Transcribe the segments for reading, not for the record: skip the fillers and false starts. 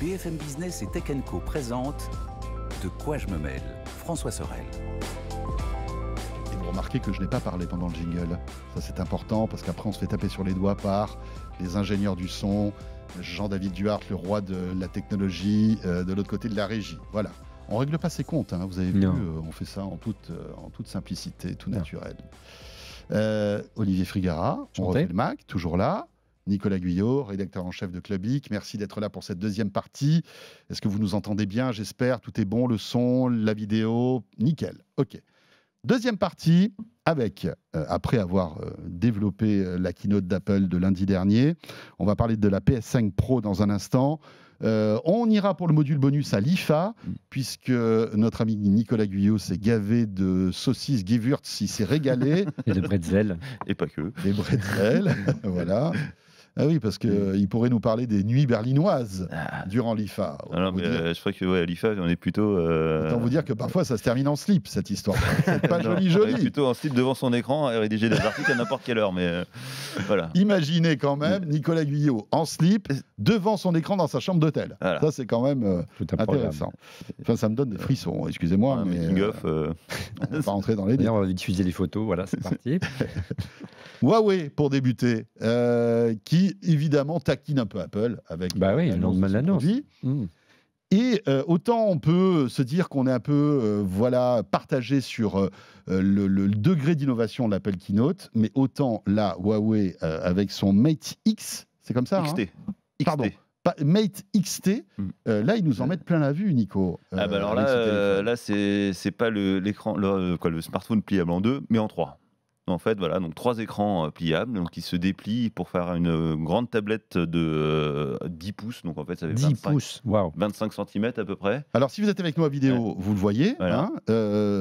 BFM Business et Tech Co présente De quoi je me mêle, François Sorel. Et vous remarquez que je n'ai pas parlé pendant le jingle. Ça c'est important parce qu'après on se fait taper sur les doigts par les ingénieurs du son, Jean-David Duhart, le roi de la technologie, de l'autre côté de la régie. Voilà. On ne règle pas ses comptes, hein. Vous avez vu, on fait ça en toute simplicité, tout naturel. Olivier Frigara, on refait le Mac, toujours là. Nicolas Guyot, rédacteur en chef de Clubic. Merci d'être là pour cette deuxième partie. Est-ce que vous nous entendez bien? J'espère. Tout est bon, le son, la vidéo, nickel. OK. Deuxième partie avec, après avoir développé la keynote d'Apple de lundi dernier, on va parler de la PS5 Pro dans un instant. On ira pour le module bonus à l'IFA, puisque notre ami Nicolas Guyot s'est gavé de saucisses Gewürz, il s'est régalé. Et de bretzels. Et pas que. Des bretzels, voilà. Ah oui, parce qu'il pourrait nous parler des nuits berlinoises durant l'IFA. Alors, mais je crois que à l'IFA, on est plutôt... Autant vous dire que parfois, ça se termine en slip, cette histoire. C'est pas joli. On est plutôt en slip devant son écran à rédiger des articles à n'importe quelle heure. Mais voilà. Imaginez quand même Nicolas Guyot en slip devant son écran dans sa chambre d'hôtel. Voilà. Ça, c'est quand même intéressant. Enfin, ça me donne des frissons, excusez-moi. Mais on va pas rentrer dans les détails. On va diffuser les photos, voilà, c'est parti. Huawei, pour débuter, qui évidemment taquine un peu Apple avec le lendemain de l'annonce. Et autant on peut se dire qu'on est un peu partagé sur le degré d'innovation de l'Apple Keynote, mais autant là, Huawei avec son Mate X, c'est comme ça XT. Hein Pardon. Mate XT, là ils nous en mettent plein la vue, Nico. Alors là c'est pas l'écran, le smartphone pliable en deux, mais en trois. En fait, voilà, donc 3 écrans pliables donc qui se déplient pour faire une grande tablette de 10 pouces. Donc en fait, ça fait 25 cm à peu près. Alors, si vous êtes avec nous à vidéo, vous le voyez. Voilà.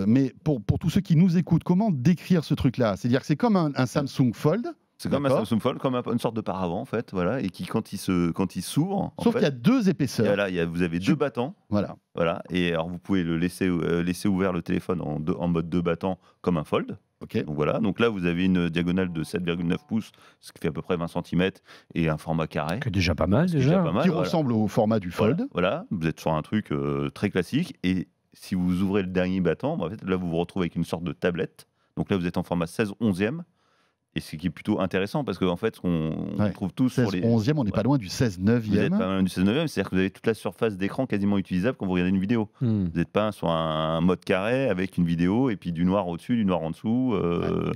Mais pour tous ceux qui nous écoutent, comment décrire ce truc-là? C'est-à-dire que c'est comme un Samsung Fold. C'est comme un Samsung Fold, comme une sorte de paravent en fait, voilà, et qui quand il s'ouvre, sauf qu'il y a 2 épaisseurs. Vous avez 2 battants, voilà. Et alors vous pouvez le laisser ouvert le téléphone en mode 2 battants comme un Fold. Okay. Donc voilà, donc là vous avez une diagonale de 7,9 pouces, ce qui fait à peu près 20 cm, et un format carré. C'est déjà pas mal qui ressemble au format du Fold. Voilà, vous êtes sur un truc très classique, et si vous ouvrez le dernier battant, en fait, là vous vous retrouvez avec une sorte de tablette. Donc là vous êtes en format 16/11e. Et ce qui est plutôt intéressant, parce qu'en fait, ce qu'on trouve tous sur les... 16/11e, on n'est pas loin du 16/9e. Vous n'êtes pas loin du 16/9e, c'est-à-dire que vous avez toute la surface d'écran quasiment utilisable quand vous regardez une vidéo. Vous n'êtes pas sur un mode carré avec une vidéo et puis du noir au-dessus, du noir en dessous.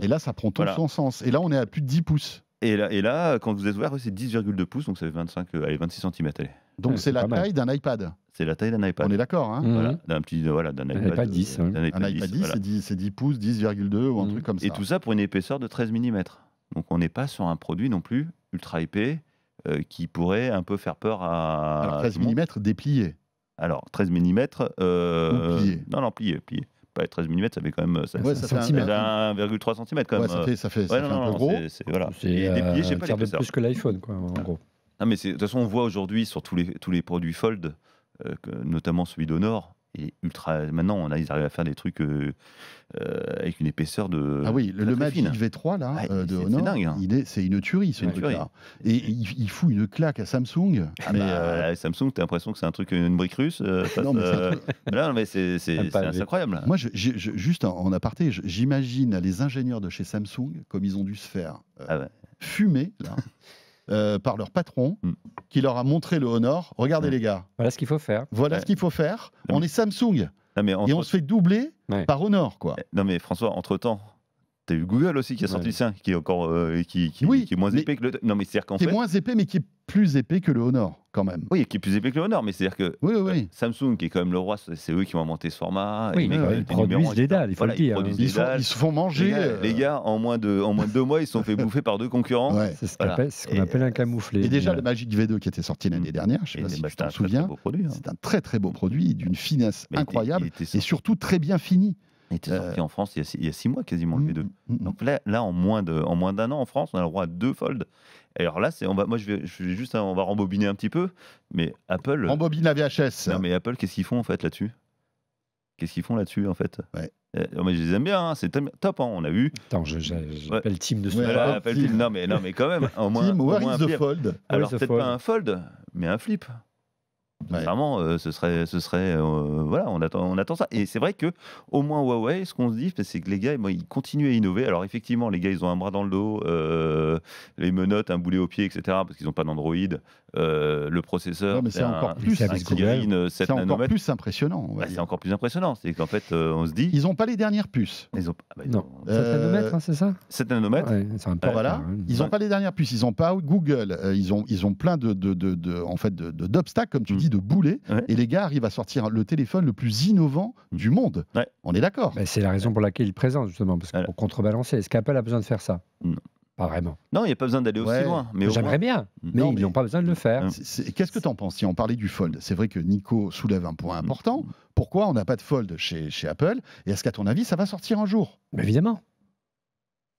Et là, ça prend tout son sens. Et là, on est à plus de 10 pouces. Et là, quand vous êtes ouvert, c'est 10,2 pouces, donc ça fait 26 cm. Donc c'est la taille d'un iPad. C'est la taille d'un iPad. On est d'accord, hein? Voilà, d'un iPad 10. Un iPad 10, c'est 10 pouces, 10,2 ou un truc comme ça. Et tout ça pour une épaisseur de 13 mm. Donc on n'est pas sur un produit non plus ultra épais qui pourrait un peu faire peur à... Alors 13 mm déplié. Alors 13 mm... plié. Non, plié. Pas 13 mm, ça fait quand même... Ça fait 1,3 cm quand même. Ça fait un peu gros. Voilà. Et déplié, je sais pas l'épaisseur. Plus que l'iPhone, quoi, en gros. Non, mais de toute façon, on voit aujourd'hui sur tous les produits Fold, notamment celui d'Honor, et ultra. Maintenant, ils arrivent à faire des trucs avec une épaisseur de. Ah oui, le Magic V3 là, de Honor, c'est dingue. Hein. C'est une tuerie ce truc-là. Et il fout une claque à Samsung. Samsung, t'as l'impression que c'est un truc, une brique russe. Mais c'est incroyable. Moi, juste en aparté, j'imagine les ingénieurs de chez Samsung comme ils ont dû se faire fumer là. Par leur patron qui leur a montré le Honor. Regardez les gars. Voilà ce qu'il faut faire. Voilà ce qu'il faut faire. On est Samsung. Et on se fait doubler par Honor, quoi. Non mais François, entre-temps, t'as eu Google aussi qui a sorti le sien, qui est encore qui est moins épais que le... Non mais c'est-à-dire qu'en fait... Qui est moins épais, mais qui est plus épais que le Honor, quand même. Oui, qui est plus épais que le Honor, mais c'est-à-dire que Samsung, qui est quand même le roi, c'est eux qui ont inventé ce format. Oui, mais ils produisent des dalles, il faut le dire. Ils se font manger. Les gars, en moins de 2 mois, ils se sont fait bouffer par 2 concurrents. C'est ce qu'on appelle un camouflé. Et déjà, le Magic V2 qui était sorti l'année dernière, je ne sais pas si tu t'en souviens, c'est un très très beau produit, d'une finesse incroyable, et surtout très bien fini. Il était sorti en France il y a 6 mois quasiment, le V2. Donc là en moins d'un an en France, on a le droit à 2 Fold. Alors là, on va rembobiner un petit peu, mais Apple... Rembobine la VHS. Non, mais Apple, qu'est-ce qu'ils font en fait là-dessus? Qu'est-ce qu'ils font là-dessus en fait? Mais je les aime bien, hein, c'est top, hein, on a vu. Attends, j'appelle Team de ce non, mais quand même. Team, where is the Fold? Alors peut-être pas un Fold, mais un Flip. Vraiment, ce serait voilà, on attend ça. Et c'est vrai que au moins Huawei, ce qu'on se dit, c'est que les gars, ils continuent à innover. Alors effectivement, les gars, ils ont un bras dans le dos, les menottes, un boulet au pied, etc. Parce qu'ils n'ont pas d'Android. Le processeur, mais c'est encore plus Kirin 7 encore nanomètres. plus impressionnant. C'est encore plus impressionnant. C'est qu'en fait, on se dit. Ils n'ont pas les dernières puces. Non. 7 nanomètres, c'est ça 7 nanomètres. Ouais, c'est un peu voilà. Ils n'ont pas les dernières puces. Ils n'ont pas Google. Ils ont plein d'obstacles, comme tu dis, de boulets. Ouais. Et les gars arrivent à sortir le téléphone le plus innovant du monde. Ouais. On est d'accord. C'est la raison pour laquelle ils présentent, justement, parce que pour contrebalancer. Est-ce qu'Apple a besoin de faire ça? Non. Pas vraiment. Non, il n'y a pas besoin d'aller aussi loin. Mais j'aimerais bien, mais ils n'ont pas besoin de le faire. Qu'est-ce que tu en penses? Si on parlait du Fold, c'est vrai que Nico soulève un point important. Pourquoi on n'a pas de Fold chez Apple? Et est-ce qu'à ton avis, ça va sortir un jour? Évidemment.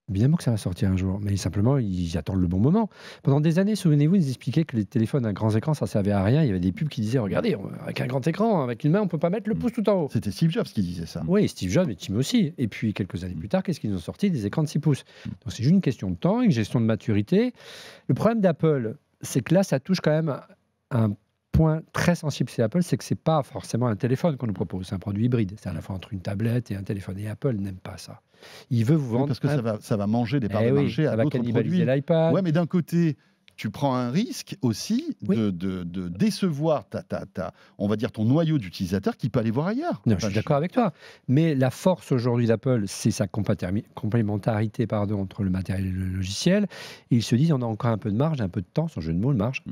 Évidemment que ça va sortir un jour, mais simplement, ils attendent le bon moment. Pendant des années, souvenez-vous, ils nous expliquaient que les téléphones à grands écrans, ça ne servait à rien. Il y avait des pubs qui disaient, regardez, avec un grand écran, avec une main, on ne peut pas mettre le pouce tout en haut. C'était Steve Jobs qui disait ça. Oui, Steve Jobs et Tim aussi. Et puis, quelques années plus tard, qu'est-ce qu'ils ont sorti? Des écrans de 6 pouces. Donc, c'est juste une question de temps, une gestion de maturité. Le problème d'Apple, c'est que là, ça touche quand même un point très sensible chez Apple, c'est que ce n'est pas forcément un téléphone qu'on nous propose, c'est un produit hybride. C'est à la fois entre une tablette et un téléphone. Et Apple n'aime pas ça. Il veut vous vendre... parce que ça va manger des parts de marché à d'autres produits. Ça va cannibaliser l'iPad. Ouais, mais d'un côté, tu prends un risque aussi de décevoir on va dire ton noyau d'utilisateurs qui peut aller voir ailleurs. Non, je suis d'accord avec toi. Mais la force aujourd'hui d'Apple, c'est sa complémentarité entre le matériel et le logiciel. Et ils se disent, on a encore un peu de marge, un peu de temps, sans jeu de mots, de marge.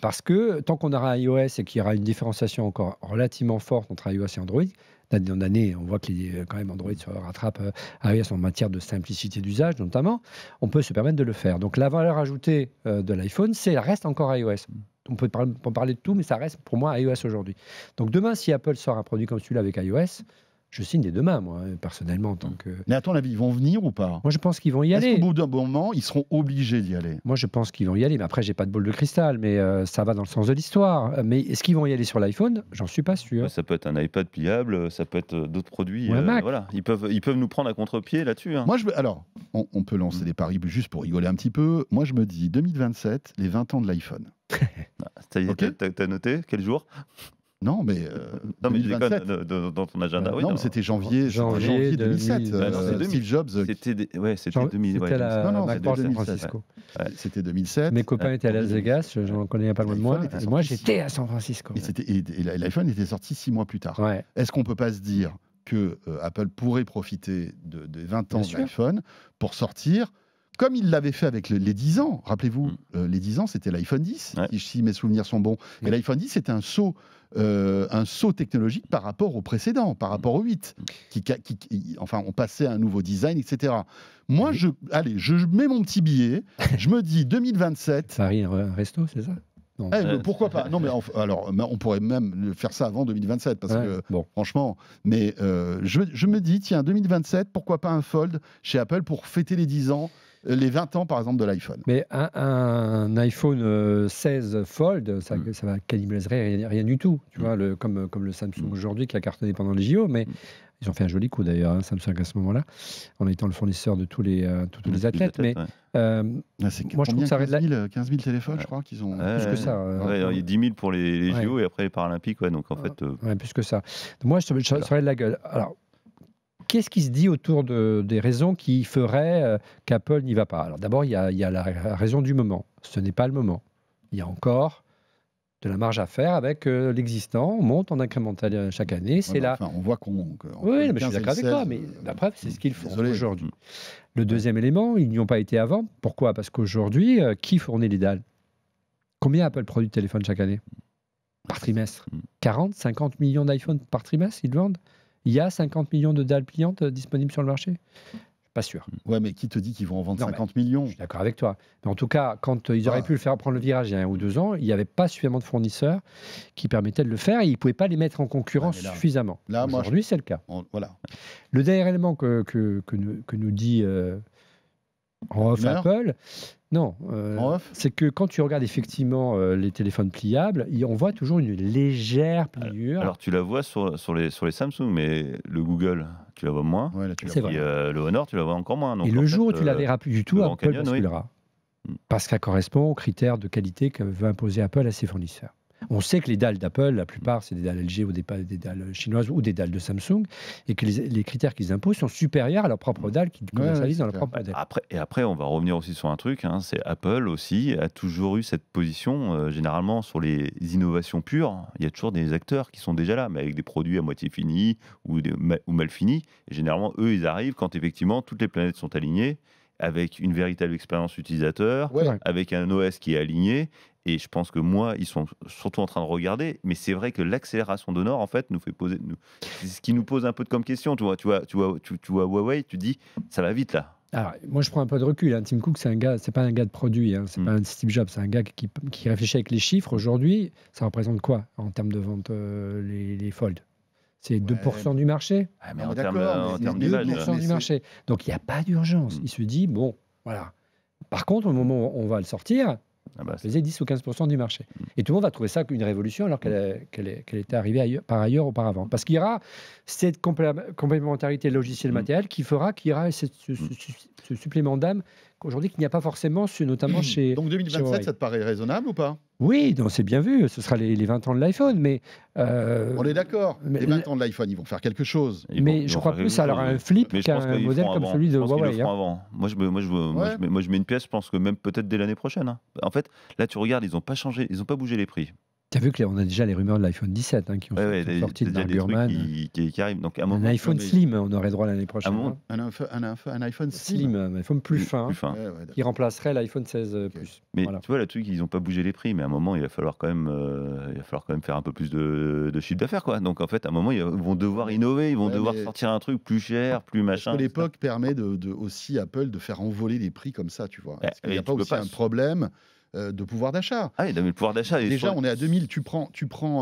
Parce que tant qu'on aura iOS et qu'il y aura une différenciation encore relativement forte entre iOS et Android, d'année en année, on voit que quand même Android se rattrape à iOS en matière de simplicité d'usage notamment, on peut se permettre de le faire. Donc la valeur ajoutée de l'iPhone, ça reste encore iOS. On peut parler de tout, mais ça reste pour moi iOS aujourd'hui. Donc demain, si Apple sort un produit comme celui-là avec iOS, je signe dès demain, moi, personnellement. En tant que... Mais à ton avis, ils vont venir ou pas? Moi, je pense qu'ils vont y aller. Est-ce qu'au bout d'un bon moment, ils seront obligés d'y aller? Moi, je pense qu'ils vont y aller. Mais après, j'ai pas de boule de cristal, mais ça va dans le sens de l'histoire. Mais est-ce qu'ils vont y aller sur l'iPhone? J'en suis pas sûr. Ça peut être un iPad pliable, ça peut être d'autres produits. Voilà. Ils peuvent nous prendre à contre-pied là-dessus. Hein. Moi, alors, on peut lancer des paris juste pour rigoler un petit peu. Moi, je me dis 2027, les 20 ans de l'iPhone. Ça y est, t'as noté? Quel jour? Non, mais. Non, mais 2027. Dans ton agenda. Non, mais c'était janvier 2007. Steve Jobs. C'était 2000. C'était la Macbook San Francisco. C'était 2007. Mes copains étaient à Las Vegas, j'en connais pas loin de moi. Moi, j'étais à San Francisco. Et l'iPhone était sorti 6 mois plus tard. Ouais. Est-ce qu'on peut pas se dire que Apple pourrait profiter des 20 ans de l'iPhone pour sortir, comme il l'avait fait avec les 10 ans. Rappelez-vous, les 10 ans, c'était l'iPhone 10, si mes souvenirs sont bons. Et l'iPhone 10, c'était un saut technologique par rapport au précédent, par rapport au 8. Enfin, on passait à un nouveau design, etc. Moi, je mets mon petit billet, je me dis 2027... Paris, un resto, c'est ça? Non. Pourquoi pas? Non, mais alors, on pourrait même faire ça avant 2027, parce que, franchement, mais je me dis, tiens, 2027, pourquoi pas un Fold chez Apple pour fêter les 10 ans, les 20 ans, par exemple, de l'iPhone. Mais un iPhone 16 Fold, ça va cannibaliser rien du tout, tu vois, comme le Samsung aujourd'hui qui a cartonné pendant les JO, mais ils ont fait un joli coup d'ailleurs, Samsung à ce moment-là, en étant le fournisseur de tous les athlètes. Mais moi, je trouve que ça arrête 15 000 téléphones, je crois qu'ils ont. Plus que ça. Il y a 10 000 pour les JO et après les Paralympiques, donc en fait. Plus que ça. Donc, moi, ça aurait de la gueule. Alors, qu'est-ce qui se dit autour des raisons qui feraient qu'Apple n'y va pas? Alors d'abord, il y a la raison du moment. Ce n'est pas le moment. Il y a encore de la marge à faire avec l'existant. On monte en incrémental chaque année. C'est là. On voit oui, mais je suis d'accord avec toi. Mais la preuve, c'est ce qu'ils font aujourd'hui. Le deuxième élément, ils n'y ont pas été avant. Pourquoi? Parce qu'aujourd'hui, qui fournit les dalles? Combien Apple produit de téléphones chaque année? Par trimestre? 40, 50 millions d'iPhone par trimestre, ils vendent? Il y a 50 millions de dalles pliantes disponibles sur le marché? Je ne suis pas sûr. Ouais, mais qui te dit qu'ils vont en vendre 50 millions? Je suis d'accord avec toi. Mais en tout cas, quand ils auraient pu le faire prendre le virage il y a 1 ou 2 ans, il n'y avait pas suffisamment de fournisseurs qui permettaient de le faire et ils ne pouvaient pas les mettre en concurrence suffisamment. Aujourd'hui, c'est le cas. Voilà. Le dernier élément que nous dit en off Apple, c'est que quand tu regardes effectivement les téléphones pliables, on voit toujours une légère pliure. Alors tu la vois sur les Samsung, mais le Google, tu la vois moins. Ouais, c'est vrai. Et le Honor, tu la vois encore moins. Donc, et le jour où tu la verras plus du tout, Apple Canyon, basculera. Parce qu'elle correspond aux critères de qualité que veut imposer Apple à ses fournisseurs. On sait que les dalles d'Apple, la plupart, c'est des dalles LG ou des dalles chinoises ou des dalles de Samsung, et que les critères qu'ils imposent sont supérieurs à leurs propres dalles qu'ils commercialisent dans leur propre modèle. Après, on va revenir aussi sur un truc, hein, c'est Apple aussi a toujours eu cette position, généralement sur les innovations pures, il y a toujours des acteurs qui sont déjà là, mais avec des produits à moitié finis ou mal finis. Et généralement, eux, ils arrivent quand effectivement toutes les planètes sont alignées, avec une véritable expérience utilisateur, avec un OS qui est aligné. Et je pense que moi, ils sont surtout en train de regarder. Mais c'est vrai que l'accélération d'Honor, en fait, c'est ce qui nous pose un peu comme question. Tu vois Huawei, tu dis, ça va vite là. Alors, moi, je prends un peu de recul. Hein. Tim Cook, c'est pas un gars de produit. Hein. C'est pas un Steve Jobs. C'est un gars qui réfléchit avec les chiffres. Aujourd'hui, ça représente quoi en termes de vente, les Fold? C'est 2% du marché. Mais en termes d'image. 2% du marché. Donc, il n'y a pas d'urgence. Il se dit, bon, voilà. Par contre, au moment où on va le sortir, ça faisait 10 ou 15% du marché. Et tout le monde va trouver ça une révolution alors qu'elle était arrivée par ailleurs auparavant. Parce qu'il y aura cette complémentarité logicielle-matériel qui fera qu'il y aura ce supplément d'âme aujourd'hui qu'il n'y a pas forcément, notamment chez. Donc 2027, ça te paraît raisonnable ou pas? Oui, c'est bien vu. Ce sera les 20 ans de l'iPhone, mais on est d'accord. Les 20 ans de l'iPhone, ils vont faire quelque chose. Mais je crois plus ça aura un flip qu'un modèle comme celui de Huawei. Avant. Moi, je mets une pièce. Je pense que même peut-être dès l'année prochaine. Hein. En fait, là, tu regardes, ils n'ont pas changé, ils n'ont pas bougé les prix. Tu as vu qu'on a déjà les rumeurs de l'iPhone 17 qui ont sorti de Mark Gurman. Qui arrivent. Donc, un iPhone Slim, on aurait droit l'année prochaine. Un iPhone Slim. Un iPhone plus fin. Qui remplacerait l'iPhone 16 Plus. Mais tu vois, là-dessus, ils n'ont pas bougé les prix. Mais à un moment, il va falloir quand même faire un peu plus de chiffre d'affaires. Donc, en fait, à un moment, ils vont devoir innover. Ils vont devoir sortir un truc plus cher, plus machin. Parce que l'époque permet aussi Apple de faire envoler les prix comme ça, tu vois. Parce qu'il n'y a pas aussi un problème de pouvoir d'achat. Ah, le pouvoir d'achat. Déjà, on est à 2000. Tu prends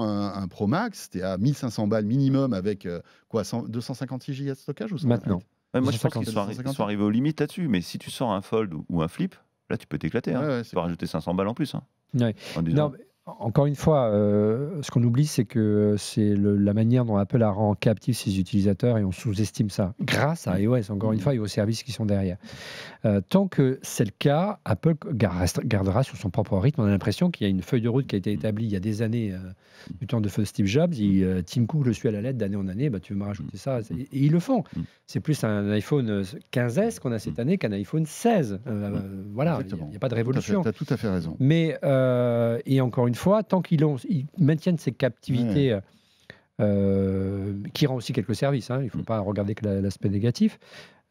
un Pro Max, tu es à 1500 balles minimum avec 256 Go de stockage ou 128? Maintenant. Moi, je pense qu'ils sont arrivés aux limites là-dessus. Mais si tu sors un Fold ou un Flip, là, tu peux t'éclater. Tu peux rajouter 500 balles en plus. Non, encore une fois, ce qu'on oublie, c'est que c'est la manière dont Apple a rendu captifs ses utilisateurs et on sous-estime ça. Grâce à iOS, encore une fois, et aux services qui sont derrière. Tant que c'est le cas, Apple gardera sur son propre rythme. On a l'impression qu'il y a une feuille de route qui a été établie il y a des années, du temps de feu Steve Jobs. Tim Cook le suit à la lettre d'année en année. Tu veux me rajouter ça? Et ils le font. C'est plus un iPhone 15S qu'on a cette année qu'un iPhone 16. Voilà, il n'y a pas de révolution. Tu as tout à fait raison. Mais, et encore une fois, tant qu'ils maintiennent ces captivités, qui rend aussi quelques services, il ne faut pas regarder que l'aspect négatif,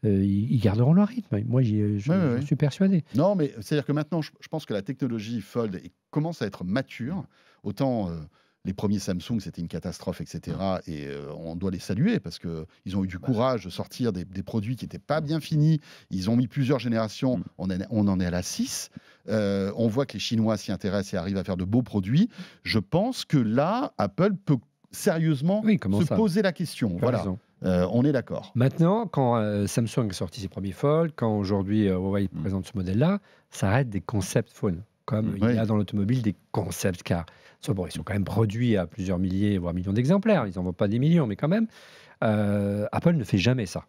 ils garderont leur rythme. Moi, je suis persuadé. Non, mais c'est-à-dire que maintenant, je pense que la technologie Fold commence à être mature. Autant les premiers Samsung, c'était une catastrophe, etc. Et on doit les saluer parce qu'ils ont eu du courage de sortir des produits qui n'étaient pas bien finis. Ils ont mis plusieurs générations. On en est à la 6. On voit que les Chinois s'y intéressent et arrivent à faire de beaux produits. Je pense que là, Apple peut sérieusement se poser la question. Voilà. On est d'accord. Maintenant, quand Samsung a sorti ses premiers Fold, quand aujourd'hui Huawei présente ce modèle-là, ça reste des concept phones. Comme il y a dans l'automobile des concept cars. Ils sont quand même produits à plusieurs milliers, voire millions d'exemplaires. Ils n'en vendent pas des millions, mais quand même. Apple ne fait jamais ça.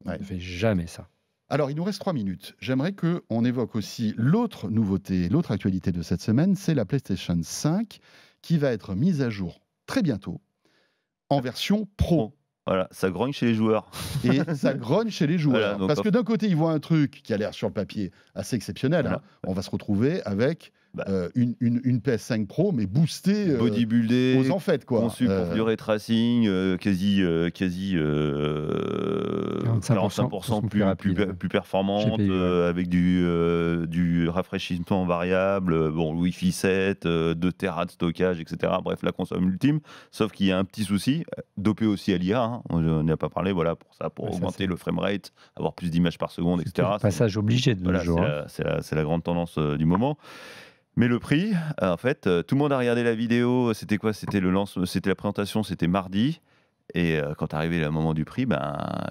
Ne fait jamais ça. Alors, il nous reste 3 minutes. J'aimerais qu'on évoque aussi l'autre nouveauté, l'autre actualité de cette semaine, c'est la PlayStation 5 qui va être mise à jour très bientôt en version Pro. Voilà, ça grogne chez les joueurs. Et ça grogne chez les joueurs. Voilà, parce que d'un côté, ils voient un truc qui a l'air sur le papier assez exceptionnel. On va se retrouver avec une PS5 Pro, mais boostée bodybuildée, aux enfêtes, quoi. Conçue pour du ray tracing, quasi 45% plus performante, avec du rafraîchissement variable, Wi-Fi 7, 2 Tera de stockage, etc. Bref, la console ultime. Sauf qu'il y a un petit souci, dopé aussi à l'IA. On n'y a pas parlé, pour augmenter le framerate, avoir plus d'images par seconde, etc. C'est un passage obligé de nos jours. C'est la grande tendance du moment. Mais le prix, en fait, tout le monde a regardé la vidéo. C'était quoi? C'était la présentation, c'était mardi. Et quand est arrivé le moment du prix,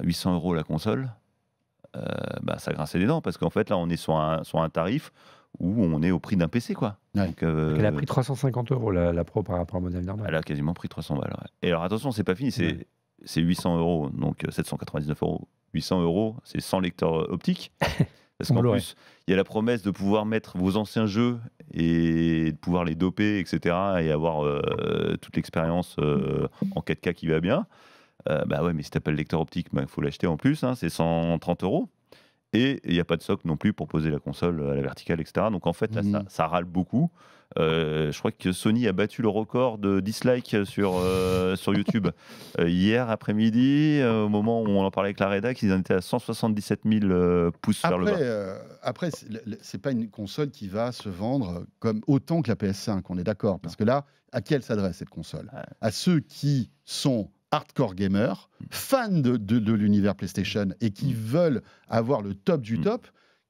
800 € la console, ça grinçait les dents. Parce qu'en fait, là, on est sur un tarif où on est au prix d'un PC, quoi. Donc, elle a pris 350 € la Pro par rapport au modèle normal. Elle a quasiment pris 300 balles. Ouais. Et alors, attention, c'est pas fini. C'est 800 €, donc 799 €. 800 €, c'est sans lecteur optique. Parce qu'en plus, il y a la promesse de pouvoir mettre vos anciens jeux et de pouvoir les doper, etc. et avoir toute l'expérience en 4K qui va bien. Bah ouais, mais si t'as pas le lecteur optique, il faut l'acheter en plus, hein, c'est 130 €. Et il n'y a pas de socle non plus pour poser la console à la verticale, etc. Donc en fait, là, ça râle beaucoup. Je crois que Sony a battu le record de dislikes sur YouTube hier après-midi, au moment où on en parlait avec la rédac, ils en étaient à 177 000 pouces vers le bas. Après, c'est pas une console qui va se vendre comme autant que la PS5, on est d'accord. Parce que là, à qui elle s'adresse cette console ? À ceux qui sont hardcore gamers, fans de l'univers PlayStation et qui veulent avoir le top du top,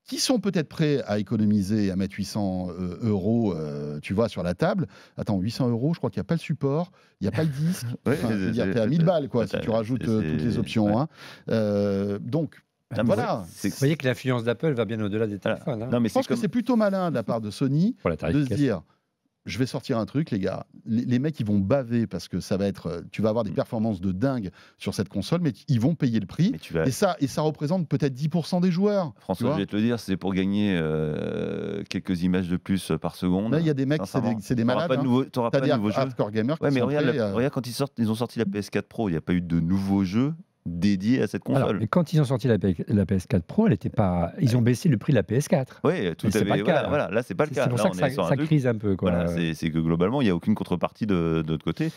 qui sont peut-être prêts à économiser et à mettre 800 €, tu vois, sur la table. Attends, 800 €, je crois qu'il n'y a pas le support, il n'y a pas le disque. T'es à 1000 balles, quoi, si tu rajoutes toutes les options. Hein. Donc, voilà. Vous voyez que l'influence d'Apple va bien au-delà des téléphones. Hein. Non, mais je pense que c'est plutôt malin de la part de Sony de se dire... Je vais sortir un truc, les gars. Les mecs, ils vont baver parce que ça va être. Tu vas avoir des performances de dingue sur cette console, mais ils vont payer le prix. Et ça représente peut-être 10% des joueurs. François, je vais te le dire, c'est pour gagner quelques images de plus par seconde. Là, il y a des mecs, c'est des malades. Tu n'auras pas de nouveaux jeux. Hardcore gamers. Ouais, mais regarde, quand ils ont sorti la PS4 Pro, il n'y a pas eu de nouveaux jeux dédié à cette console. Alors, mais quand ils ont sorti la PS4 Pro, elle était pas. Ils ont baissé le prix de la PS4. Oui, tout à fait. Voilà, là, c'est pas le cas. C'est pour ça que ça crise un peu. Quoi. Voilà, c'est que globalement, il n'y a aucune contrepartie de l'autre côté.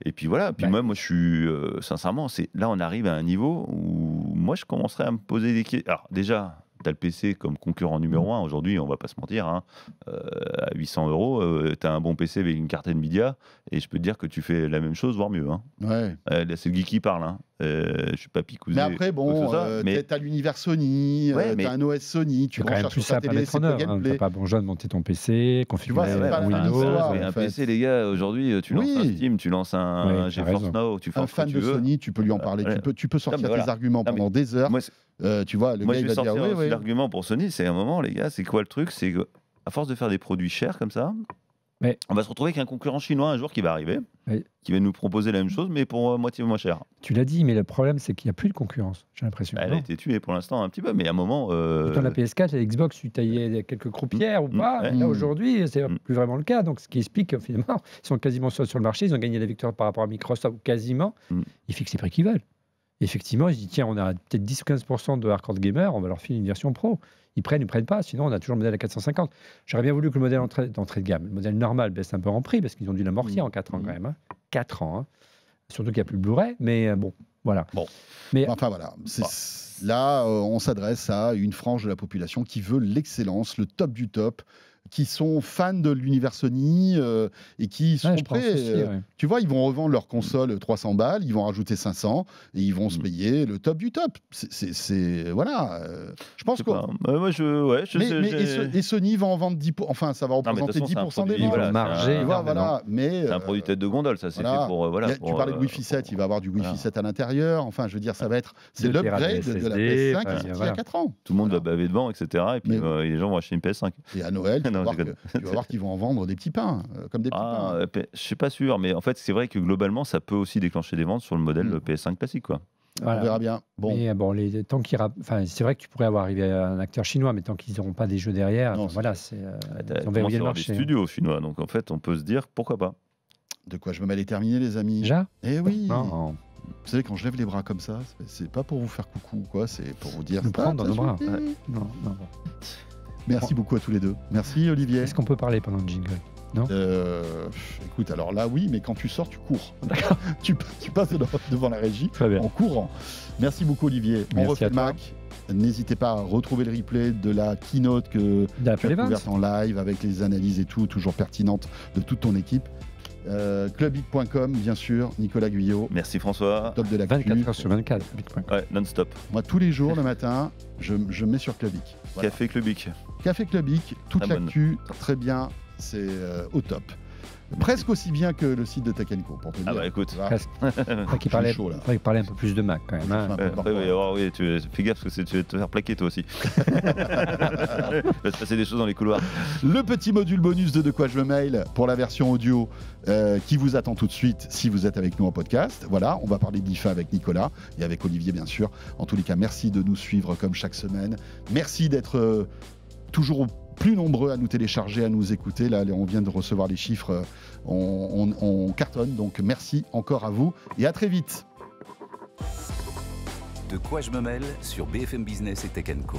Et puis voilà. Puis moi, je suis sincèrement, là, on arrive à un niveau où moi, je commencerai à me poser des questions. Alors déjà. Tu as le PC comme concurrent numéro 1. Aujourd'hui, on va pas se mentir, hein, à 800 €, tu as un bon PC avec une carte Nvidia, et je peux te dire que tu fais la même chose, voire mieux. Hein. Ouais. Là, c'est le geek qui parle. Hein. Je suis pas picousé. Mais après, bon, tu as l'univers Sony, tu as un OS Sony, tu branches sur ta télé, c'est pas gameplay. Tu n'as pas besoin de monter ton PC, configurer Windows. Un PC, les gars, aujourd'hui, tu lances un Steam, tu lances un GeForce Now, tu fais un fan de Sony, tu peux lui en parler. Tu peux sortir tes arguments pendant des heures. Tu vois, le gars, il va dire l'argument pour Sony, c'est un moment, les gars, c'est quoi le truc ? C'est qu'à force de faire des produits chers comme ça, on va se retrouver avec un concurrent chinois un jour qui va arriver, qui va nous proposer la même chose, mais pour moitié moins cher. Tu l'as dit, mais le problème, c'est qu'il n'y a plus de concurrence, j'ai l'impression. Elle a été tuée pour l'instant un petit peu, mais à un moment... Autant la PS4, la Xbox, tu taillais quelques croupières ou pas. Là, aujourd'hui, c'est plus vraiment le cas. Donc, ce qui explique que finalement, ils sont quasiment sur le marché, ils ont gagné la victoire par rapport à Microsoft, quasiment. Ils fixent les prix qu'ils veulent. Effectivement, ils se disent, tiens, on a peut-être 10-15% de hardcore gamers, on va leur filer une version pro. Ils prennent pas, sinon on a toujours le modèle à 450. J'aurais bien voulu que le modèle d'entrée de gamme, le modèle normal, baisse un peu en prix, parce qu'ils ont dû l'amortir en 4 ans quand même. Hein. 4 ans. Hein. Surtout qu'il n'y a plus le Blu-ray, mais bon, voilà. Bon. Mais, enfin voilà, là, on s'adresse à une frange de la population qui veut l'excellence, le top du top, qui sont fans de l'univers Sony et qui sont prêts. Tu vois, ils vont revendre leur console 300 balles, ils vont rajouter 500 et ils vont se payer le top du top. Voilà. Je pense que. Et Sony va en vendre 10%. Enfin, ça va représenter 10% des ventes. C'est un produit tête de gondole, ça. C'est fait pour. Tu parlais de Wi-Fi 7, il va avoir du Wi-Fi 7 à l'intérieur. Enfin, je veux dire, ça va être. C'est l'upgrade de la PS5 il y a 4 ans. Tout le monde va baver devant, etc. Et puis les gens vont acheter une PS5. Et à Noël, tu vas voir qu'ils vont en vendre des petits pains, comme des petits pains. Je suis pas sûr, mais en fait, c'est vrai que globalement, ça peut aussi déclencher des ventes sur le modèle PS5 classique, quoi. Voilà. On verra bien. Bon. Mais tant c'est vrai que tu pourrais avoir arrivé à un acteur chinois, mais tant qu'ils n'auront pas des jeux derrière, non, voilà, on va avoir des studios chinois, donc en fait, on peut se dire pourquoi pas. De quoi je me mêle est terminé, les amis. Déjà ? Eh oui. Non. Vous savez, quand je lève les bras comme ça, c'est pas pour vous faire coucou, quoi. C'est pour vous dire. Le prendre dans nos bras. Non. Merci beaucoup à tous les deux. Merci Olivier. Est-ce qu'on peut parler pendant le jingle ? Non. Écoute, alors là, oui, mais quand tu sors, tu cours. tu passes devant la régie en courant. Merci beaucoup Olivier. Merci on refait le Mac. N'hésitez pas à retrouver le replay de la keynote que tu as couverte en live avec les analyses et tout, toujours pertinentes de toute ton équipe. Clubgeek.com, bien sûr, Nicolas Guyot. Merci François. Top de la 24 heures sur 24. Ouais, non-stop. Moi, tous les jours, le matin, je mets sur Clubgeek. Voilà. Café Clubgeek. Café Clubgeek, toute l'actu, très bien, c'est au top. Presque aussi bien que le site de Tech & Co, pour te dire. Ah bah écoute. Tu vois. Presque. Faudrait qu'il parlait, chaud, là. faudrait qu'il parlait un peu plus de Mac quand même. hein. Oui, fais gaffe parce que tu vas te faire plaquer toi aussi. Il va se passer des choses dans les couloirs. Le petit module bonus de quoi je me mail pour la version audio qui vous attend tout de suite si vous êtes avec nous en podcast. Voilà, on va parler d'IFA avec Nicolas et avec Olivier bien sûr. En tous les cas, merci de nous suivre comme chaque semaine. Merci d'être toujours plus nombreux à nous télécharger, à nous écouter. Là, on vient de recevoir les chiffres, on cartonne. Donc merci encore à vous et à très vite. De quoi je me mêle sur BFM Business et Tech & Co.